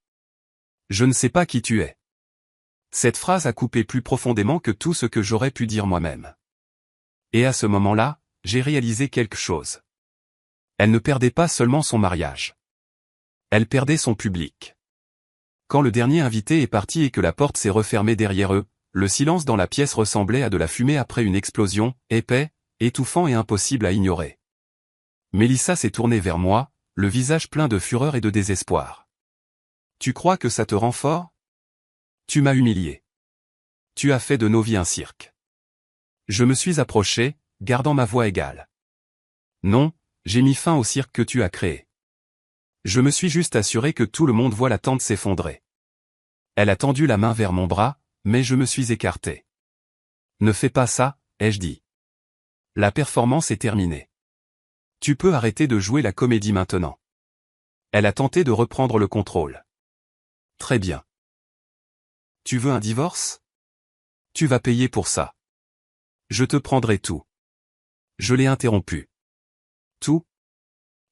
« Je ne sais pas qui tu es. » Cette phrase a coupé plus profondément que tout ce que j'aurais pu dire moi-même. Et à ce moment-là, j'ai réalisé quelque chose. Elle ne perdait pas seulement son mariage. Elle perdait son public. Quand le dernier invité est parti et que la porte s'est refermée derrière eux, le silence dans la pièce ressemblait à de la fumée après une explosion, épais, étouffant et impossible à ignorer. Mélissa s'est tournée vers moi, le visage plein de fureur et de désespoir. « Tu crois que ça te rend fort ? Tu m'as humilié. Tu as fait de nos vies un cirque. » Je me suis approché, gardant ma voix égale. « Non, j'ai mis fin au cirque que tu as créé. Je me suis juste assuré que tout le monde voit la tente s'effondrer. » Elle a tendu la main vers mon bras, mais je me suis écarté. « Ne fais pas ça, ai-je dit. La performance est terminée. Tu peux arrêter de jouer la comédie maintenant. » Elle a tenté de reprendre le contrôle. « Très bien. Tu veux un divorce ? Tu vas payer pour ça. Je te prendrai tout. » Je l'ai interrompu. « Tout ?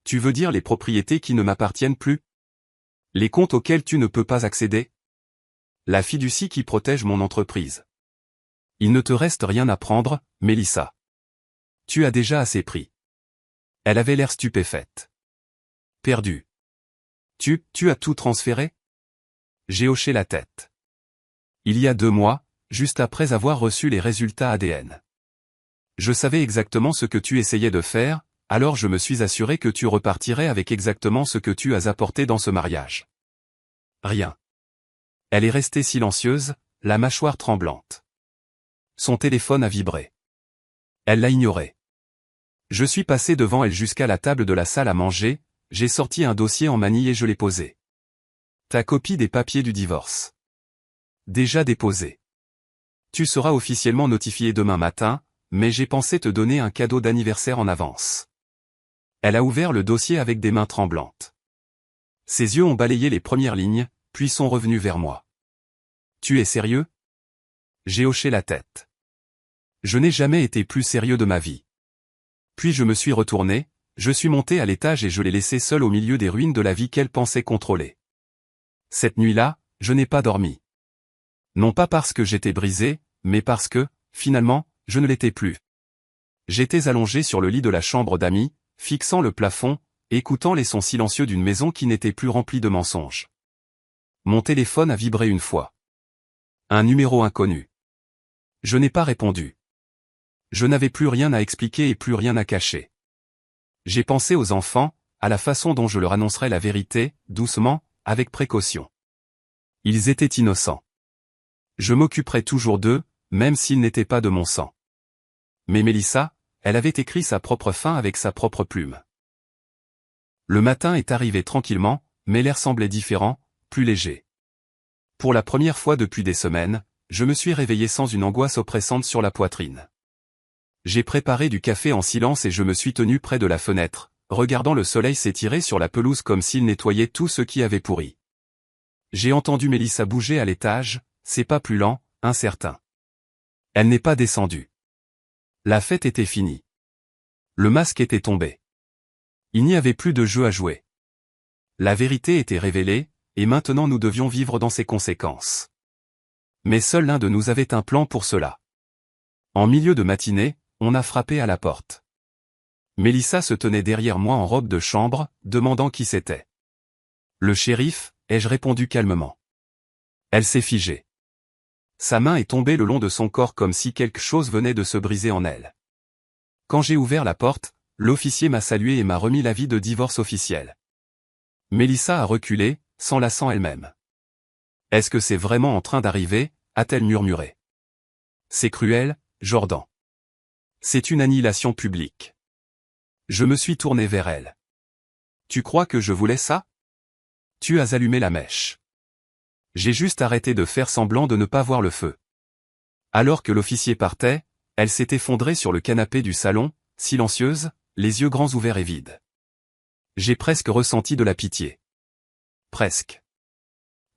Tu veux dire les propriétés qui ne m'appartiennent plus ? Les comptes auxquels tu ne peux pas accéder ? La fiducie qui protège mon entreprise. Il ne te reste rien à prendre, Mélissa. Tu as déjà assez pris. » Elle avait l'air stupéfaite. « Perdu. Tu as tout transféré ? » J'ai hoché la tête. « Il y a 2 mois, juste après avoir reçu les résultats ADN. Je savais exactement ce que tu essayais de faire, alors je me suis assuré que tu repartirais avec exactement ce que tu as apporté dans ce mariage. » Rien. Elle est restée silencieuse, la mâchoire tremblante. Son téléphone a vibré. Elle l'a ignoré. Je suis passé devant elle jusqu'à la table de la salle à manger, j'ai sorti un dossier en manille et je l'ai posé. « Ta copie des papiers du divorce. Déjà déposé. Tu seras officiellement notifié demain matin, mais j'ai pensé te donner un cadeau d'anniversaire en avance. » Elle a ouvert le dossier avec des mains tremblantes. Ses yeux ont balayé les premières lignes, puis sont revenus vers moi. « Tu es sérieux ? » J'ai hoché la tête. Je n'ai jamais été plus sérieux de ma vie. Puis je me suis retourné, je suis monté à l'étage et je l'ai laissée seule au milieu des ruines de la vie qu'elle pensait contrôler. Cette nuit-là, je n'ai pas dormi. Non pas parce que j'étais brisé, mais parce que, finalement, je ne l'étais plus. J'étais allongé sur le lit de la chambre d'amis, fixant le plafond, écoutant les sons silencieux d'une maison qui n'était plus remplie de mensonges. Mon téléphone a vibré une fois. Un numéro inconnu. Je n'ai pas répondu. Je n'avais plus rien à expliquer et plus rien à cacher. J'ai pensé aux enfants, à la façon dont je leur annoncerais la vérité, doucement, avec précaution. Ils étaient innocents. Je m'occuperais toujours d'eux, même s'ils n'étaient pas de mon sang. Mais Mélissa, elle avait écrit sa propre fin avec sa propre plume. Le matin est arrivé tranquillement, mais l'air semblait différent, plus léger. Pour la première fois depuis des semaines, je me suis réveillé sans une angoisse oppressante sur la poitrine. J'ai préparé du café en silence et je me suis tenu près de la fenêtre, regardant le soleil s'étirer sur la pelouse comme s'il nettoyait tout ce qui avait pourri. J'ai entendu Mélissa bouger à l'étage, ses pas plus lents, incertains. Elle n'est pas descendue. La fête était finie. Le masque était tombé. Il n'y avait plus de jeu à jouer. La vérité était révélée, et maintenant nous devions vivre dans ses conséquences. Mais seul l'un de nous avait un plan pour cela. En milieu de matinée, on a frappé à la porte. Mélissa se tenait derrière moi en robe de chambre, demandant qui c'était. « Le shérif », ai-je répondu calmement. Elle s'est figée. Sa main est tombée le long de son corps comme si quelque chose venait de se briser en elle. Quand j'ai ouvert la porte, l'officier m'a salué et m'a remis l'avis de divorce officiel. Mélissa a reculé, s'enlaçant elle-même. « Est-ce que c'est vraiment en train d'arriver ?» a-t-elle murmuré. « C'est cruel, Jordan. C'est une annihilation publique. » Je me suis tourné vers elle. « Tu crois que je voulais ça ? Tu as allumé la mèche. J'ai juste arrêté de faire semblant de ne pas voir le feu. Alors que l'officier partait, elle s'est effondrée sur le canapé du salon, silencieuse, les yeux grands ouverts et vides. J'ai presque ressenti de la pitié. Presque.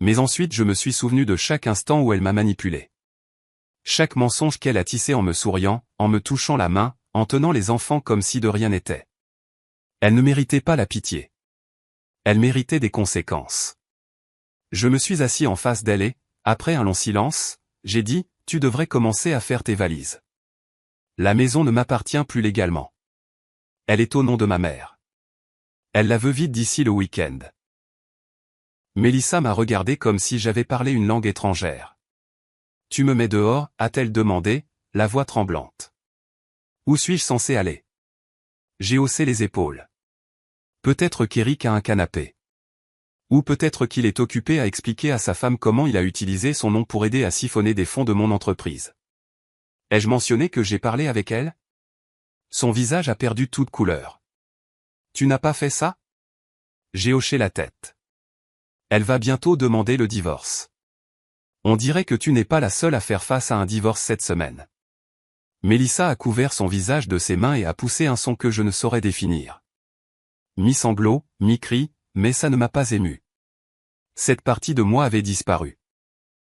Mais ensuite je me suis souvenu de chaque instant où elle m'a manipulé. Chaque mensonge qu'elle a tissé en me souriant, en me touchant la main, en tenant les enfants comme si de rien n'était. Elle ne méritait pas la pitié. Elle méritait des conséquences. Je me suis assis en face d'elle et, après un long silence, j'ai dit, tu devrais commencer à faire tes valises. La maison ne m'appartient plus légalement. Elle est au nom de ma mère. Elle la veut vide d'ici le week-end. Mélissa m'a regardé comme si j'avais parlé une langue étrangère. Tu me mets dehors, a-t-elle demandé, la voix tremblante. Où suis-je censé aller? J'ai haussé les épaules. Peut-être qu'Eric a un canapé. Ou peut-être qu'il est occupé à expliquer à sa femme comment il a utilisé son nom pour aider à siphonner des fonds de mon entreprise. Ai-je mentionné que j'ai parlé avec elle? Son visage a perdu toute couleur. Tu n'as pas fait ça? J'ai hoché la tête. Elle va bientôt demander le divorce. On dirait que tu n'es pas la seule à faire face à un divorce cette semaine. Mélissa a couvert son visage de ses mains et a poussé un son que je ne saurais définir. Mi-sanglot, mi-cri, mais ça ne m'a pas ému. Cette partie de moi avait disparu.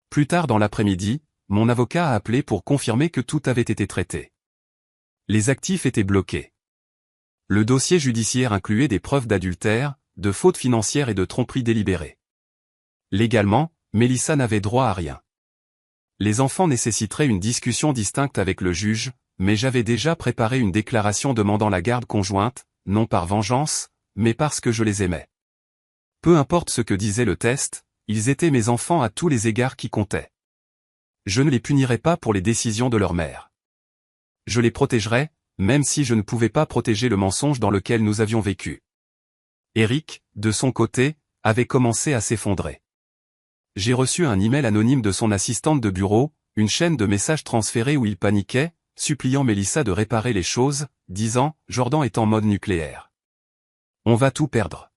Plus tard dans l'après-midi, mon avocat a appelé pour confirmer que tout avait été traité. Les actifs étaient bloqués. Le dossier judiciaire incluait des preuves d'adultère, de faute financière et de tromperie délibérée. Légalement, Mélissa n'avait droit à rien. Les enfants nécessiteraient une discussion distincte avec le juge, mais j'avais déjà préparé une déclaration demandant la garde conjointe, non par vengeance, mais parce que je les aimais. Peu importe ce que disait le test, ils étaient mes enfants à tous les égards qui comptaient. Je ne les punirais pas pour les décisions de leur mère. Je les protégerais, même si je ne pouvais pas protéger le mensonge dans lequel nous avions vécu. Eric, de son côté, avait commencé à s'effondrer. J'ai reçu un email anonyme de son assistante de bureau, une chaîne de messages transférés où il paniquait, suppliant Mélissa de réparer les choses, disant « Jordan est en mode nucléaire. On va tout perdre. »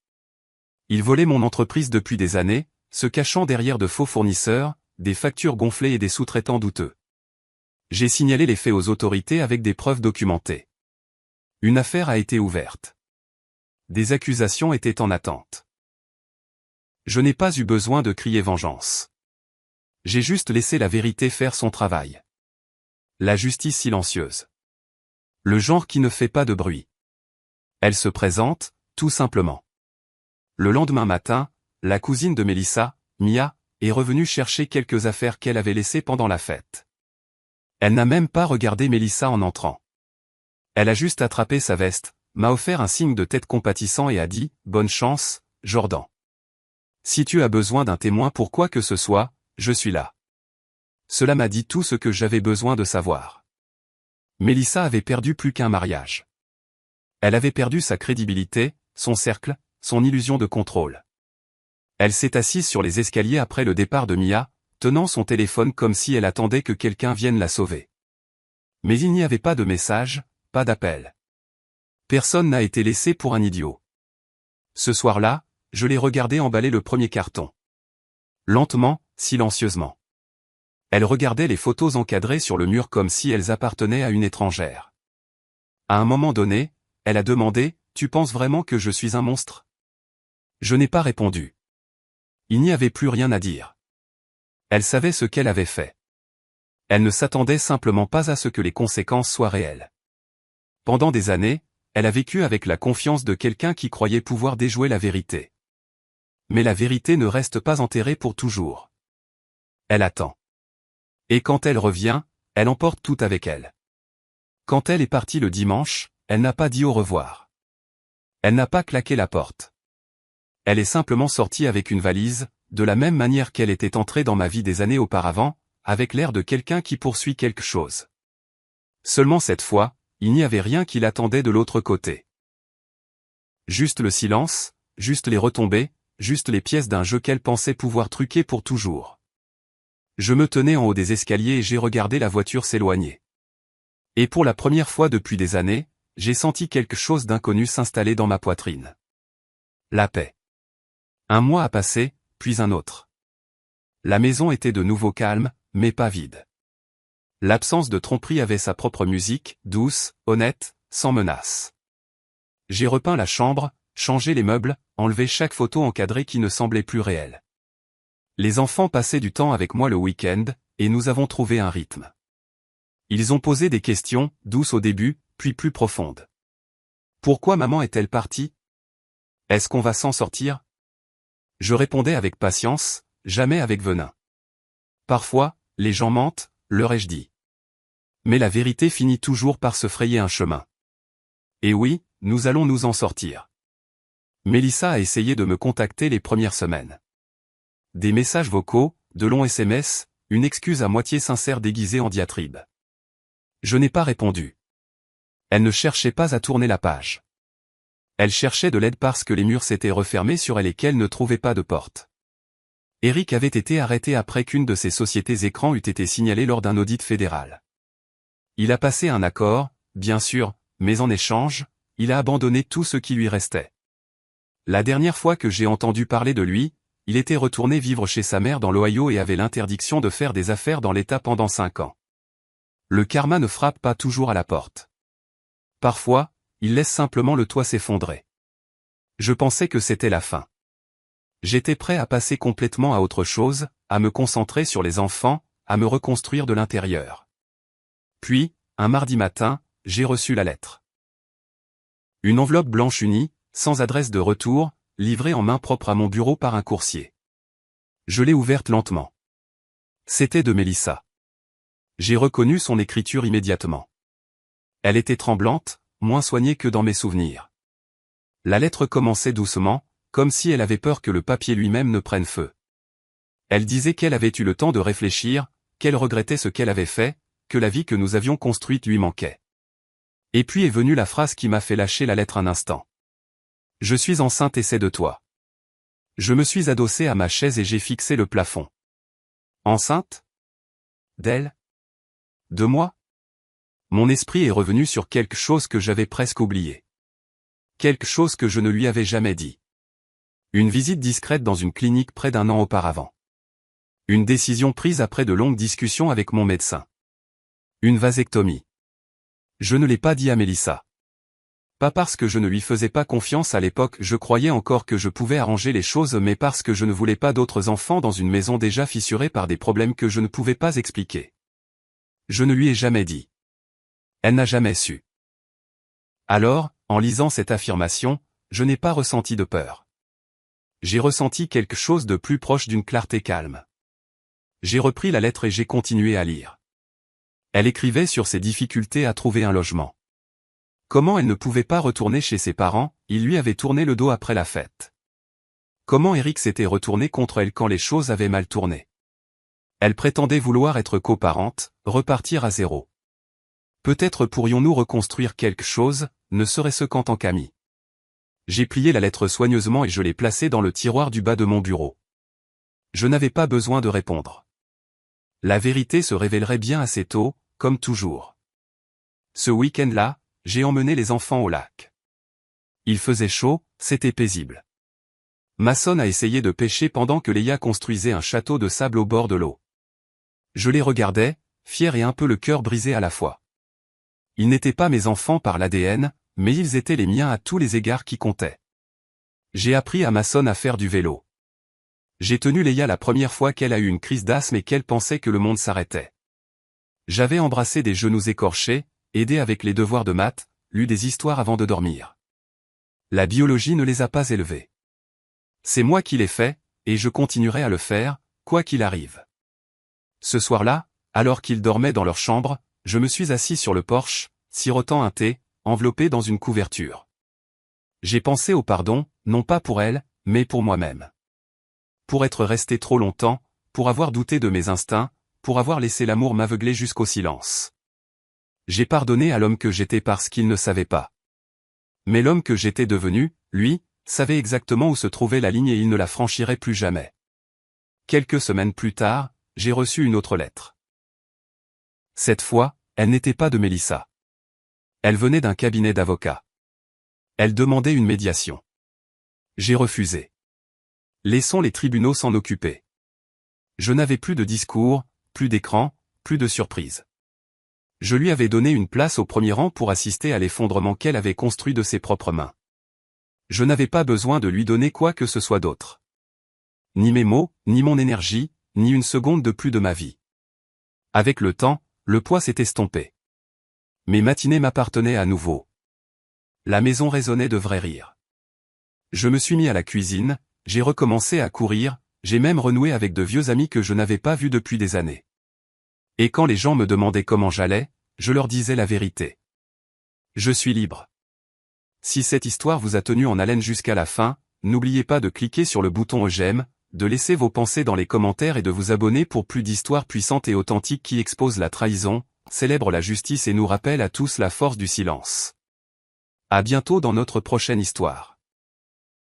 Il volait mon entreprise depuis des années, se cachant derrière de faux fournisseurs, des factures gonflées et des sous-traitants douteux. J'ai signalé les faits aux autorités avec des preuves documentées. Une affaire a été ouverte. Des accusations étaient en attente. Je n'ai pas eu besoin de crier vengeance. J'ai juste laissé la vérité faire son travail. La justice silencieuse. Le genre qui ne fait pas de bruit. Elle se présente, tout simplement. Le lendemain matin, la cousine de Mélissa, Mia, est revenue chercher quelques affaires qu'elle avait laissées pendant la fête. Elle n'a même pas regardé Mélissa en entrant. Elle a juste attrapé sa veste, m'a offert un signe de tête compatissant et a dit « Bonne chance, Jordan. Si tu as besoin d'un témoin pour quoi que ce soit, je suis là. » Cela m'a dit tout ce que j'avais besoin de savoir. Mélissa avait perdu plus qu'un mariage. Elle avait perdu sa crédibilité, son cercle, son illusion de contrôle. Elle s'est assise sur les escaliers après le départ de Mia, tenant son téléphone comme si elle attendait que quelqu'un vienne la sauver. Mais il n'y avait pas de message, pas d'appel. Personne n'a été laissé pour un idiot. Ce soir-là, je l'ai regardée emballer le premier carton. Lentement, silencieusement. Elle regardait les photos encadrées sur le mur comme si elles appartenaient à une étrangère. À un moment donné, elle a demandé « Tu penses vraiment que je suis un monstre ?» Je n'ai pas répondu. Il n'y avait plus rien à dire. Elle savait ce qu'elle avait fait. Elle ne s'attendait simplement pas à ce que les conséquences soient réelles. Pendant des années, elle a vécu avec la confiance de quelqu'un qui croyait pouvoir déjouer la vérité. Mais la vérité ne reste pas enterrée pour toujours. Elle attend. Et quand elle revient, elle emporte tout avec elle. Quand elle est partie le dimanche, elle n'a pas dit au revoir. Elle n'a pas claqué la porte. Elle est simplement sortie avec une valise, de la même manière qu'elle était entrée dans ma vie des années auparavant, avec l'air de quelqu'un qui poursuit quelque chose. Seulement cette fois, il n'y avait rien qui l'attendait de l'autre côté. Juste le silence, juste les retombées, juste les pièces d'un jeu qu'elle pensait pouvoir truquer pour toujours. Je me tenais en haut des escaliers et j'ai regardé la voiture s'éloigner. Et pour la première fois depuis des années, j'ai senti quelque chose d'inconnu s'installer dans ma poitrine. La paix. Un mois a passé, puis un autre. La maison était de nouveau calme, mais pas vide. L'absence de tromperie avait sa propre musique, douce, honnête, sans menace. J'ai repeint la chambre, changé les meubles, enlevé chaque photo encadrée qui ne semblait plus réelle. Les enfants passaient du temps avec moi le week-end, et nous avons trouvé un rythme. Ils ont posé des questions, douces au début, puis plus profondes. Pourquoi maman est-elle partie? Est-ce qu'on va s'en sortir? Je répondais avec patience, jamais avec venin. Parfois, les gens mentent, leur ai-je dit. Mais la vérité finit toujours par se frayer un chemin. Et oui, nous allons nous en sortir. Mélissa a essayé de me contacter les premières semaines. Des messages vocaux, de longs SMS, une excuse à moitié sincère déguisée en diatribe. Je n'ai pas répondu. Elle ne cherchait pas à tourner la page. Elle cherchait de l'aide parce que les murs s'étaient refermés sur elle et qu'elle ne trouvait pas de porte. Eric avait été arrêté après qu'une de ses sociétés écrans eût été signalée lors d'un audit fédéral. Il a passé un accord, bien sûr, mais en échange, il a abandonné tout ce qui lui restait. La dernière fois que j'ai entendu parler de lui, il était retourné vivre chez sa mère dans l'Ohio et avait l'interdiction de faire des affaires dans l'État pendant 5 ans. Le karma ne frappe pas toujours à la porte. Parfois, il laisse simplement le toit s'effondrer. Je pensais que c'était la fin. J'étais prêt à passer complètement à autre chose, à me concentrer sur les enfants, à me reconstruire de l'intérieur. Puis, un mardi matin, j'ai reçu la lettre. Une enveloppe blanche unie, sans adresse de retour, livrée en main propre à mon bureau par un coursier. Je l'ai ouverte lentement. C'était de Mélissa. J'ai reconnu son écriture immédiatement. Elle était tremblante, moins soignée que dans mes souvenirs. La lettre commençait doucement, comme si elle avait peur que le papier lui-même ne prenne feu. Elle disait qu'elle avait eu le temps de réfléchir, qu'elle regrettait ce qu'elle avait fait, que la vie que nous avions construite lui manquait. Et puis est venue la phrase qui m'a fait lâcher la lettre un instant. Je suis enceinte et c'est de toi. Je me suis adossé à ma chaise et j'ai fixé le plafond. Enceinte? D'elle? De moi? Mon esprit est revenu sur quelque chose que j'avais presque oublié. Quelque chose que je ne lui avais jamais dit. Une visite discrète dans une clinique près d'1 an auparavant. Une décision prise après de longues discussions avec mon médecin. Une vasectomie. Je ne l'ai pas dit à Mélissa. Pas parce que je ne lui faisais pas confiance à l'époque, je croyais encore que je pouvais arranger les choses, mais parce que je ne voulais pas d'autres enfants dans une maison déjà fissurée par des problèmes que je ne pouvais pas expliquer. Je ne lui ai jamais dit. Elle n'a jamais su. Alors, en lisant cette affirmation, je n'ai pas ressenti de peur. J'ai ressenti quelque chose de plus proche d'une clarté calme. J'ai repris la lettre et j'ai continué à lire. Elle écrivait sur ses difficultés à trouver un logement. Comment elle ne pouvait pas retourner chez ses parents, ils lui avaient tourné le dos après la fête. Comment Eric s'était retourné contre elle quand les choses avaient mal tourné. Elle prétendait vouloir être coparente, repartir à zéro. Peut-être pourrions-nous reconstruire quelque chose, ne serait-ce qu'en tant qu'amis. J'ai plié la lettre soigneusement et je l'ai placée dans le tiroir du bas de mon bureau. Je n'avais pas besoin de répondre. La vérité se révélerait bien assez tôt, comme toujours. Ce week-end-là, j'ai emmené les enfants au lac. Il faisait chaud, c'était paisible. Mason a essayé de pêcher pendant que Léa construisait un château de sable au bord de l'eau. Je les regardais, fier et un peu le cœur brisé à la fois. Ils n'étaient pas mes enfants par l'ADN, mais ils étaient les miens à tous les égards qui comptaient. J'ai appris à Mason à faire du vélo. J'ai tenu Léa la première fois qu'elle a eu une crise d'asthme et qu'elle pensait que le monde s'arrêtait. J'avais embrassé des genoux écorchés, aidé avec les devoirs de maths, lu des histoires avant de dormir. La biologie ne les a pas élevés. C'est moi qui l'ai fait, et je continuerai à le faire, quoi qu'il arrive. Ce soir-là, alors qu'ils dormaient dans leur chambre, je me suis assis sur le porche, sirotant un thé, enveloppé dans une couverture. J'ai pensé au pardon, non pas pour elle, mais pour moi-même. Pour être resté trop longtemps, pour avoir douté de mes instincts, pour avoir laissé l'amour m'aveugler jusqu'au silence. J'ai pardonné à l'homme que j'étais parce qu'il ne savait pas. Mais l'homme que j'étais devenu, lui, savait exactement où se trouvait la ligne et il ne la franchirait plus jamais. Quelques semaines plus tard, j'ai reçu une autre lettre. Cette fois, elle n'était pas de Mélissa. Elle venait d'un cabinet d'avocats. Elle demandait une médiation. J'ai refusé. Laissons les tribunaux s'en occuper. Je n'avais plus de discours, plus d'écran, plus de surprise. Je lui avais donné une place au premier rang pour assister à l'effondrement qu'elle avait construit de ses propres mains. Je n'avais pas besoin de lui donner quoi que ce soit d'autre. Ni mes mots, ni mon énergie, ni une seconde de plus de ma vie. Avec le temps, le poids s'est estompé. Mes matinées m'appartenaient à nouveau. La maison résonnait de vrais rires. Je me suis mis à la cuisine, j'ai recommencé à courir, j'ai même renoué avec de vieux amis que je n'avais pas vus depuis des années. Et quand les gens me demandaient comment j'allais, je leur disais la vérité. Je suis libre. Si cette histoire vous a tenu en haleine jusqu'à la fin, n'oubliez pas de cliquer sur le bouton j'aime, de laisser vos pensées dans les commentaires et de vous abonner pour plus d'histoires puissantes et authentiques qui exposent la trahison, célèbrent la justice et nous rappellent à tous la force du silence. À bientôt dans notre prochaine histoire.